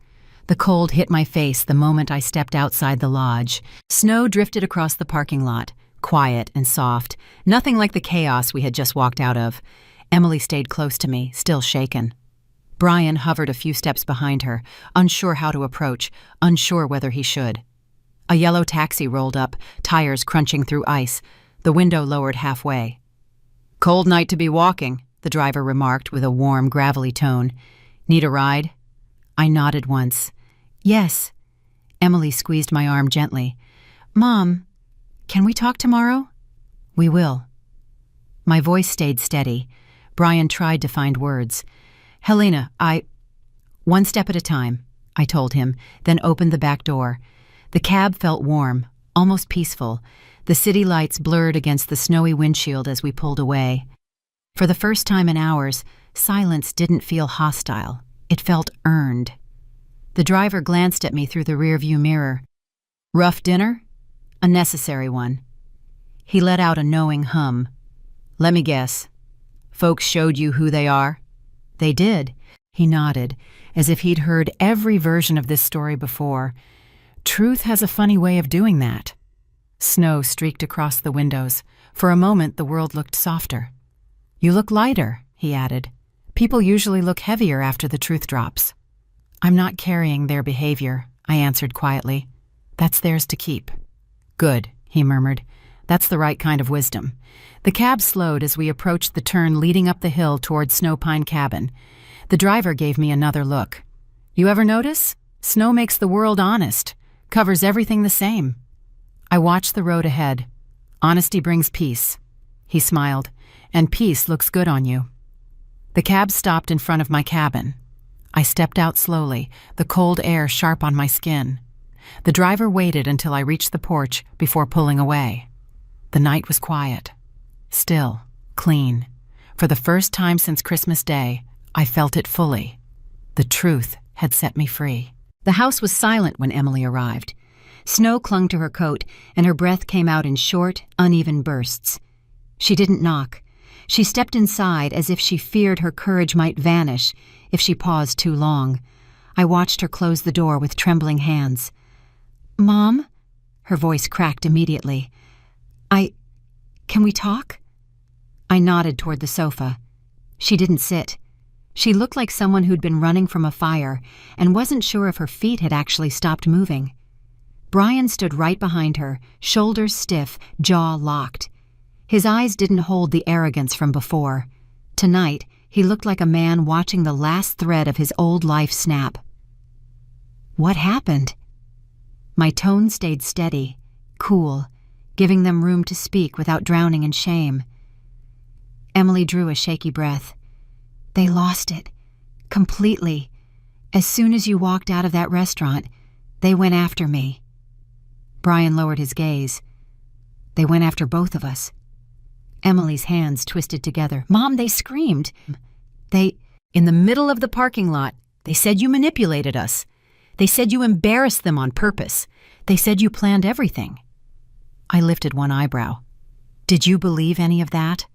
The cold hit my face the moment I stepped outside the lodge. Snow drifted across the parking lot, quiet and soft, nothing like the chaos we had just walked out of. Emily stayed close to me, still shaken. Brian hovered a few steps behind her, unsure how to approach, unsure whether he should. A yellow taxi rolled up, tires crunching through ice, the window lowered halfway. "Cold night to be walking," the driver remarked with a warm, gravelly tone. "Need a ride?" I nodded once. "Yes." Emily squeezed my arm gently. "Mom, can we talk tomorrow?" "We will." My voice stayed steady. Brian tried to find words. "Helena, One step at a time," I told him, then opened the back door. The cab felt warm, almost peaceful. The city lights blurred against the snowy windshield as we pulled away. For the first time in hours, silence didn't feel hostile. It felt earned. The driver glanced at me through the rearview mirror. "Rough dinner?" "A necessary one." He let out a knowing hum. "Let me guess. Folks showed you who they are?" "They did." He nodded, as if he'd heard every version of this story before. Truth has a funny way of doing that. Snow streaked across the windows. For a moment, the world looked softer. "You look lighter," he added. "People usually look heavier after the truth drops." "I'm not carrying their behavior," I answered quietly. "That's theirs to keep." "Good," he murmured. "That's the right kind of wisdom." The cab slowed as we approached the turn leading up the hill toward Snow Pine Cabin. The driver gave me another look. "You ever notice? Snow makes the world honest, covers everything the same." I watched the road ahead. "Honesty brings peace." He smiled. "And peace looks good on you." The cab stopped in front of my cabin. I stepped out slowly, the cold air sharp on my skin. The driver waited until I reached the porch before pulling away. The night was quiet. Still, clean. For the first time since Christmas Day, I felt it fully. The truth had set me free. The house was silent when Emily arrived. Snow clung to her coat, and her breath came out in short, uneven bursts. She didn't knock. She stepped inside as if she feared her courage might vanish if she paused too long. I watched her close the door with trembling hands. "Mom?" Her voice cracked immediately. Can we talk?" I nodded toward the sofa. She didn't sit. She looked like someone who'd been running from a fire and wasn't sure if her feet had actually stopped moving. Brian stood right behind her, shoulders stiff, jaw locked. His eyes didn't hold the arrogance from before. Tonight, he looked like a man watching the last thread of his old life snap. "What happened?" My tone stayed steady, cool, giving them room to speak without drowning in shame. Emily drew a shaky breath. "They lost it. Completely. As soon as you walked out of that restaurant, they went after me." Brian lowered his gaze. "They went after both of us." Emily's hands twisted together. "Mom, they screamed. In the middle of the parking lot, they said you manipulated us. They said you embarrassed them on purpose. They said you planned everything." I lifted one eyebrow. "Did you believe any of that?"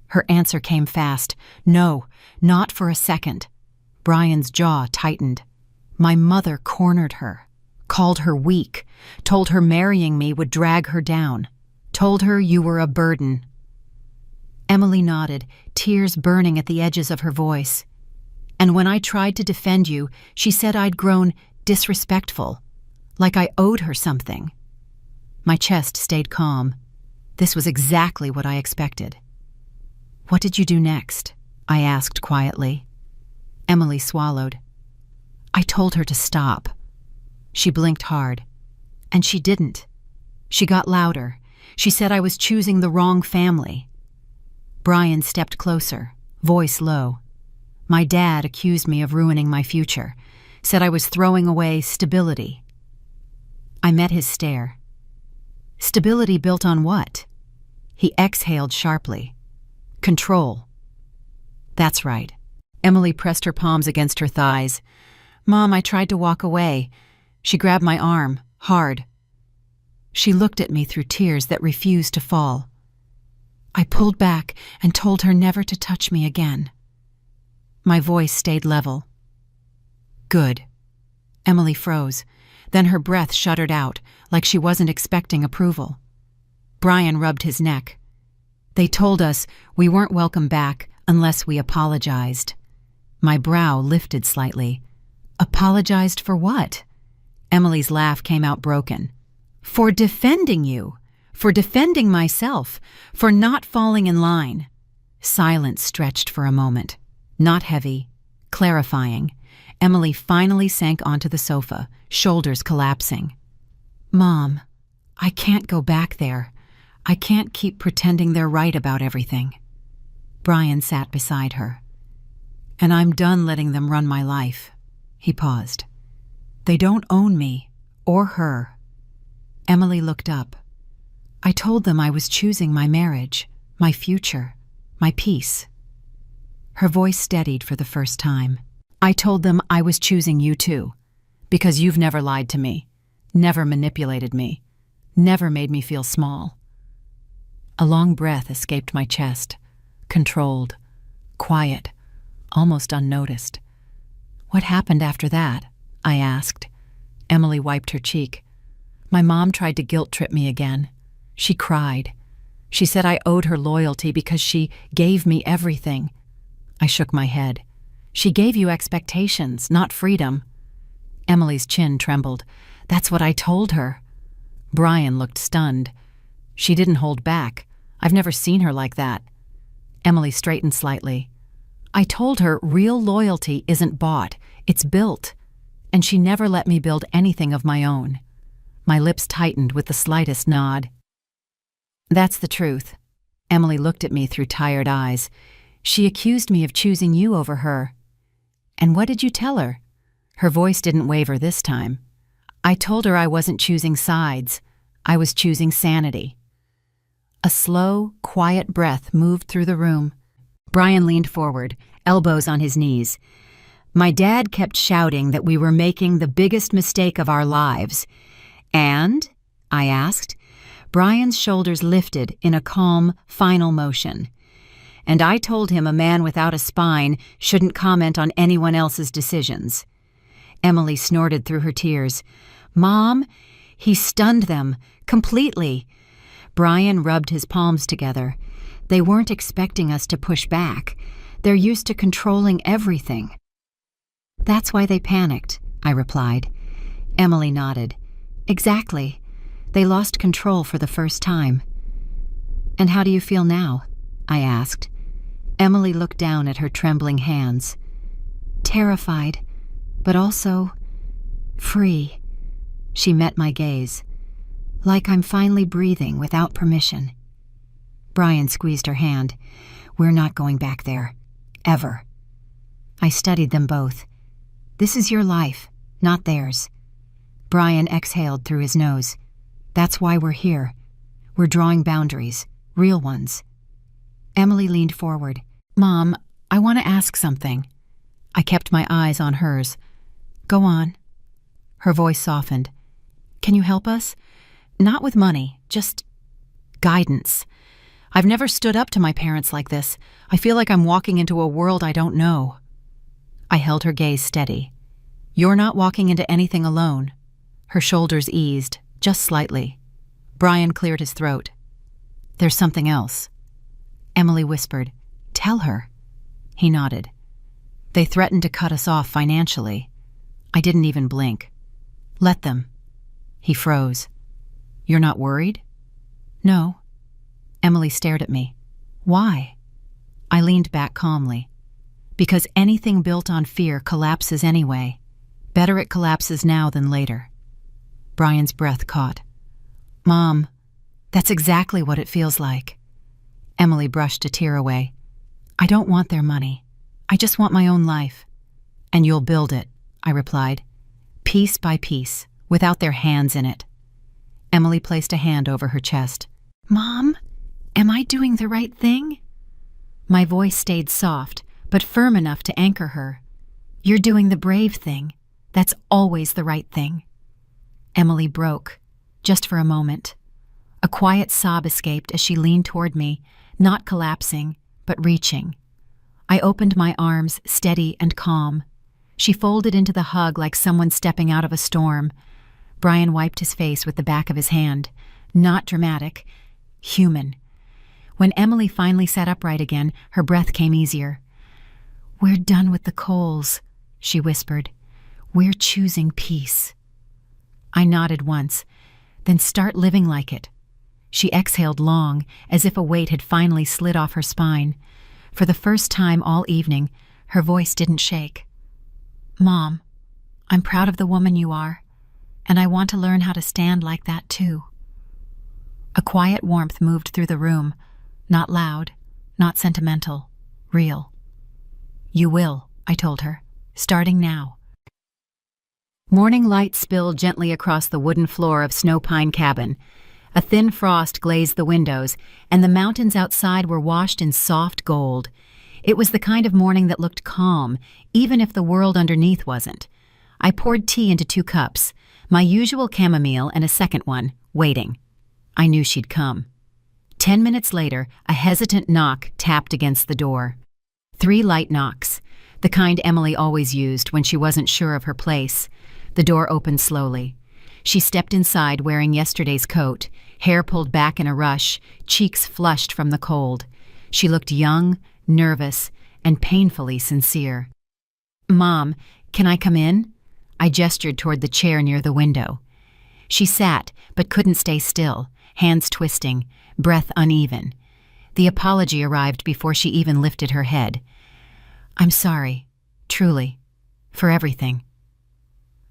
Her answer came fast. "No, not for a second." Brian's jaw tightened. "My mother cornered her, called her weak, told her marrying me would drag her down, told her you were a burden." Emily nodded, tears burning at the edges of her voice. "And when I tried to defend you, she said I'd grown disrespectful, like I owed her something." My chest stayed calm. This was exactly what I expected. "What did you do next?" I asked quietly. Emily swallowed. "I told her to stop." She blinked hard. And she didn't. She got louder. She said I was choosing the wrong family. Brian stepped closer, voice low. My dad accused me of ruining my future, said I was throwing away stability. I met his stare. Stability built on what? He exhaled sharply. Control. "That's right." Emily pressed her palms against her thighs. "Mom, I tried to walk away. She grabbed my arm, hard." She looked at me through tears that refused to fall. "I pulled back and told her never to touch me again." My voice stayed level. "Good." Emily froze. Then her breath shuddered out, like she wasn't expecting approval. Brian rubbed his neck. "They told us we weren't welcome back unless we apologized." My brow lifted slightly. "Apologized for what?" Emily's laugh came out broken. "For defending you. For defending myself. For not falling in line." Silence stretched for a moment. Not heavy, clarifying. Emily finally sank onto the sofa, shoulders collapsing. "Mom, I can't go back there. I can't keep pretending they're right about everything." Brian sat beside her. "And I'm done letting them run my life." He paused. "They don't own me, or her." Emily looked up. "I told them I was choosing my marriage, my future, my peace." Her voice steadied for the first time. "I told them I was choosing you too, because you've never lied to me, never manipulated me, never made me feel small." A long breath escaped my chest, controlled, quiet, almost unnoticed. "What happened after that?" I asked. Emily wiped her cheek. "My mom tried to guilt-trip me again. She cried. She said I owed her loyalty because she gave me everything." I shook my head. "She gave you expectations, not freedom." Emily's chin trembled. "That's what I told her." Brian looked stunned. "She didn't hold back. I've never seen her like that." Emily straightened slightly. "I told her real loyalty isn't bought, it's built. And she never let me build anything of my own." My lips tightened with the slightest nod. "That's the truth." Emily looked at me through tired eyes. "She accused me of choosing you over her." "And what did you tell her?" Her voice didn't waver this time. "I told her I wasn't choosing sides. I was choosing sanity." A slow, quiet breath moved through the room. Brian leaned forward, elbows on his knees. My dad kept shouting that we were making the biggest mistake of our lives. And? I asked. Brian's shoulders lifted in a calm, final motion. And I told him a man without a spine shouldn't comment on anyone else's decisions. Emily snorted through her tears. Mom, he stunned them, completely. Brian rubbed his palms together. They weren't expecting us to push back. They're used to controlling everything. That's why they panicked, I replied. Emily nodded. Exactly. They lost control for the first time. And how do you feel now? I asked. Emily looked down at her trembling hands. Terrified, but also free. She met my gaze. Like I'm finally breathing without permission. Brian squeezed her hand. We're not going back there. Ever. I studied them both. This is your life, not theirs. Brian exhaled through his nose. That's why we're here. We're drawing boundaries, real ones. Emily leaned forward. Mom, I want to ask something. I kept my eyes on hers. Go on. Her voice softened. Can you help us? Not with money, just guidance. I've never stood up to my parents like this. I feel like I'm walking into a world I don't know. I held her gaze steady. You're not walking into anything alone. Her shoulders eased, just slightly. Brian cleared his throat. There's something else. Emily whispered, Tell her. He nodded. They threatened to cut us off financially. I didn't even blink. Let them. He froze. You're not worried? No. Emily stared at me. Why? I leaned back calmly. Because anything built on fear collapses anyway. Better it collapses now than later. Brian's breath caught. Mom, that's exactly what it feels like. Emily brushed a tear away. I don't want their money. I just want my own life. And you'll build it, I replied. Piece by piece, without their hands in it. Emily placed a hand over her chest. Mom, am I doing the right thing? My voice stayed soft, but firm enough to anchor her. You're doing the brave thing. That's always the right thing. Emily broke, just for a moment. A quiet sob escaped as she leaned toward me, not collapsing, but reaching. I opened my arms, steady and calm. She folded into the hug like someone stepping out of a storm. Brian wiped his face with the back of his hand. Not dramatic, human. When Emily finally sat upright again, her breath came easier. We're done with the Coles, she whispered. We're choosing peace. I nodded once, then start living like it. She exhaled long, as if a weight had finally slid off her spine. For the first time all evening, her voice didn't shake. Mom, I'm proud of the woman you are, and I want to learn how to stand like that too. A quiet warmth moved through the room, not loud, not sentimental, real. You will, I told her, starting now. Morning light spilled gently across the wooden floor of Snow Pine Cabin. A thin frost glazed the windows, and the mountains outside were washed in soft gold. It was the kind of morning that looked calm, even if the world underneath wasn't. I poured tea into 2 cups, my usual chamomile and a second one, waiting. I knew she'd come. 10 minutes later, a hesitant knock tapped against the door. 3 light knocks, the kind Emily always used when she wasn't sure of her place. The door opened slowly. She stepped inside wearing yesterday's coat, hair pulled back in a rush, cheeks flushed from the cold. She looked young, nervous, and painfully sincere. Mom, can I come in? I gestured toward the chair near the window. She sat, but couldn't stay still, hands twisting, breath uneven. The apology arrived before she even lifted her head. I'm sorry, truly, for everything.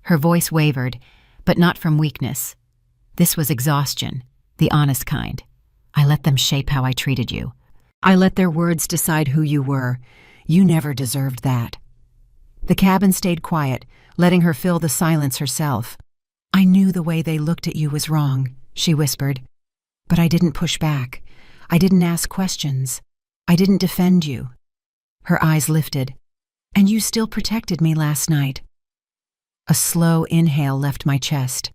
Her voice wavered, but not from weakness. This was exhaustion, the honest kind. I let them shape how I treated you. I let their words decide who you were. You never deserved that. The cabin stayed quiet, letting her fill the silence herself. I knew the way they looked at you was wrong, she whispered. But I didn't push back. I didn't ask questions. I didn't defend you. Her eyes lifted. "And you still protected me last night." A slow inhale left my chest.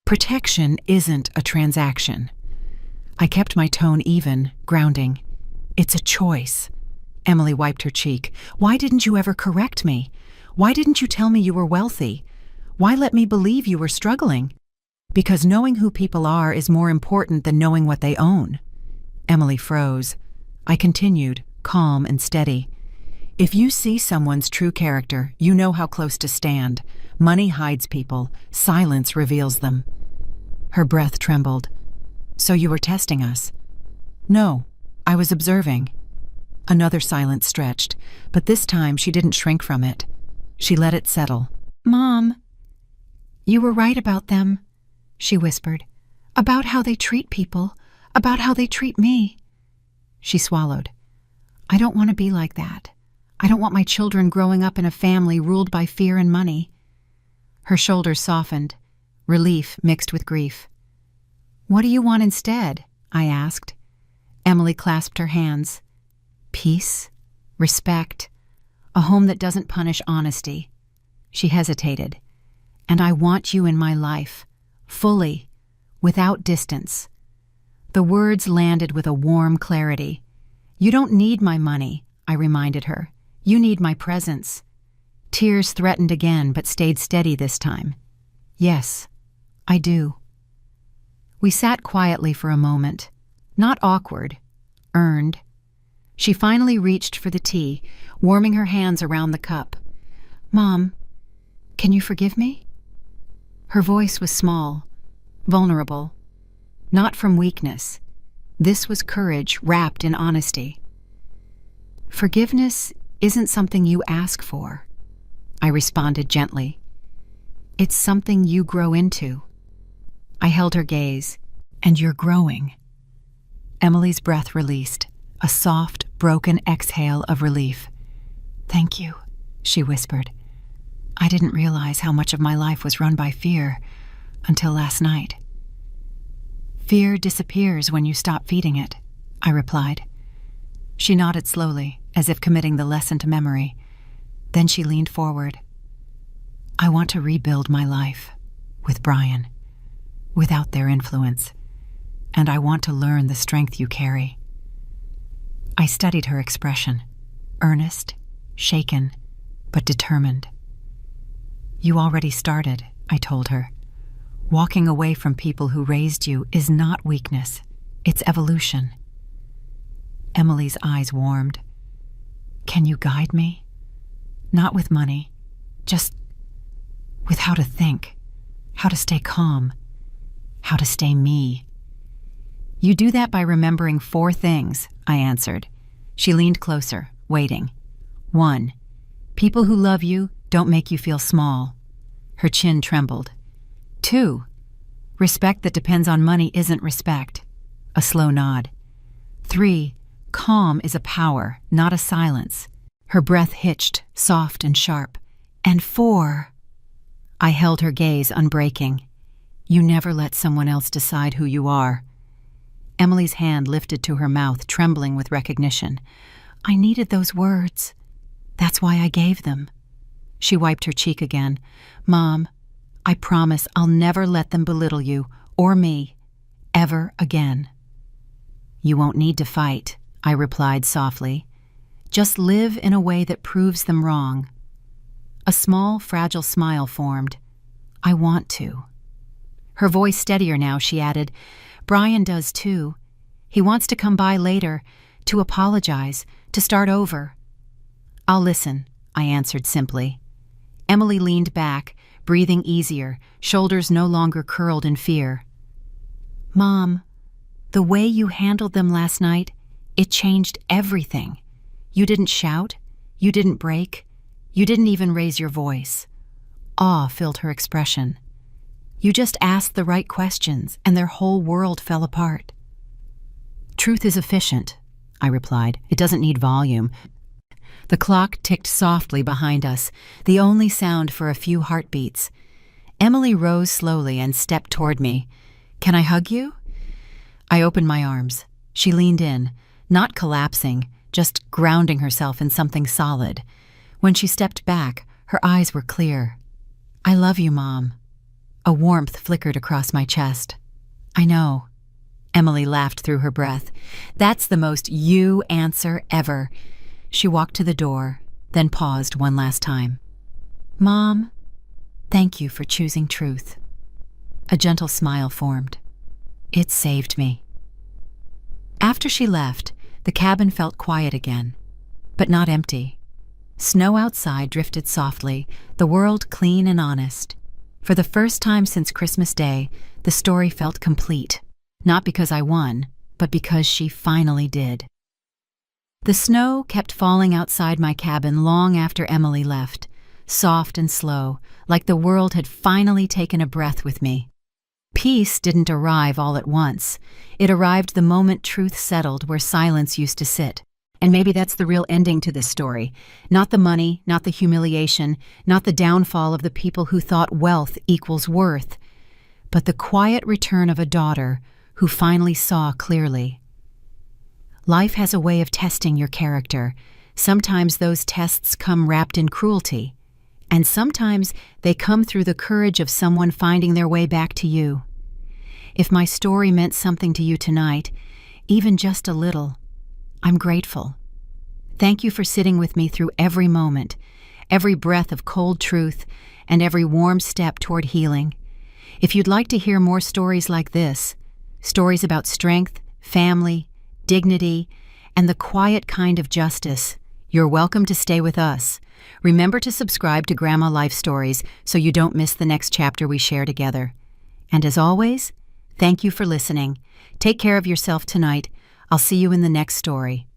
Protection isn't a transaction. I kept my tone even, grounding. "It's a choice." Emily wiped her cheek. "Why didn't you ever correct me? Why didn't you tell me you were wealthy? Why let me believe you were struggling?" "Because knowing who people are is more important than knowing what they own." Emily froze. I continued, calm and steady. "If you see someone's true character, you know how close to stand. Money hides people. Silence reveals them." Her breath trembled. "So you were testing us?" "No, I was observing." Another silence stretched, but this time she didn't shrink from it. She let it settle. "Mom, you were right about them," she whispered. "About how they treat people, about how they treat me." She swallowed. "I don't want to be like that. I don't want my children growing up in a family ruled by fear and money." Her shoulders softened, relief mixed with grief. "What do you want instead?" I asked. Emily clasped her hands. "Peace, respect, a home that doesn't punish honesty." She hesitated. "And I want you in my life, fully, without distance." The words landed with a warm clarity. "You don't need my money," I reminded her. "You need my presence." Tears threatened again, but stayed steady this time. "Yes, I do." We sat quietly for a moment. Not awkward, earned. She finally reached for the tea, warming her hands around the cup. "Mom, can you forgive me?" Her voice was small, vulnerable. Not from weakness. This was courage wrapped in honesty. "Forgiveness isn't something you ask for," I responded gently. "It's something you grow into." I held her gaze. "And you're growing." Emily's breath released, a soft, broken exhale of relief. "Thank you," she whispered. "I didn't realize how much of my life was run by fear until last night." "Fear disappears when you stop feeding it," I replied. She nodded slowly, as if committing the lesson to memory. Then she leaned forward. "I want to rebuild my life, with Brian, without their influence, and I want to learn the strength you carry." I studied her expression, earnest, shaken, but determined. "You already started," I told her. "Walking away from people who raised you is not weakness, it's evolution." Emily's eyes warmed. "Can you guide me? Not with money, just with how to think, how to stay calm, how to stay me." "You do that by remembering 4 things, I answered. She leaned closer, waiting. 1. People who love you don't make you feel small. Her chin trembled. 2. Respect that depends on money isn't respect. A slow nod. 3. Calm is a power, not a silence. Her breath hitched, soft and sharp. And 4. I held her gaze unbreaking. You never let someone else decide who you are. Emily's hand lifted to her mouth, trembling with recognition. I needed those words. That's why I gave them. She wiped her cheek again. Mom, I promise I'll never let them belittle you, or me, ever again. You won't need to fight, I replied softly. Just live in a way that proves them wrong. A small, fragile smile formed. I want to. Her voice steadier now, she added, Brian does too. He wants to come by later, to apologize, to start over. I'll listen, I answered simply. Emily leaned back, breathing easier, shoulders no longer curled in fear. Mom, the way you handled them last night, it changed everything. You didn't shout, you didn't break, you didn't even raise your voice. Awe filled her expression. You just asked the right questions, and their whole world fell apart. Truth is efficient, I replied. It doesn't need volume. The clock ticked softly behind us, the only sound for a few heartbeats. Emily rose slowly and stepped toward me. Can I hug you? I opened my arms. She leaned in, not collapsing, just grounding herself in something solid. When she stepped back, her eyes were clear. "I love you, Mom." A warmth flickered across my chest. "I know." Emily laughed through her breath. "That's the most you answer ever." She walked to the door, then paused one last time. "Mom, thank you for choosing truth." A gentle smile formed. It saved me. After she left, the cabin felt quiet again, but not empty. Snow outside drifted softly, the world clean and honest. For the first time since Christmas Day, the story felt complete. Not because I won, but because she finally did. The snow kept falling outside my cabin long after Emily left, soft and slow, like the world had finally taken a breath with me. Peace didn't arrive all at once. It arrived the moment truth settled where silence used to sit. And maybe that's the real ending to this story. Not the money, not the humiliation, not the downfall of the people who thought wealth equals worth, but the quiet return of a daughter who finally saw clearly. Life has a way of testing your character. Sometimes those tests come wrapped in cruelty, and sometimes they come through the courage of someone finding their way back to you. If my story meant something to you tonight, even just a little, I'm grateful. Thank you for sitting with me through every moment, every breath of cold truth, and every warm step toward healing. If you'd like to hear more stories like this, stories about strength, family, dignity, and the quiet kind of justice, you're welcome to stay with us. Remember to subscribe to Grandma Life Stories so you don't miss the next chapter we share together. And as always, thank you for listening. Take care of yourself tonight. I'll see you in the next story.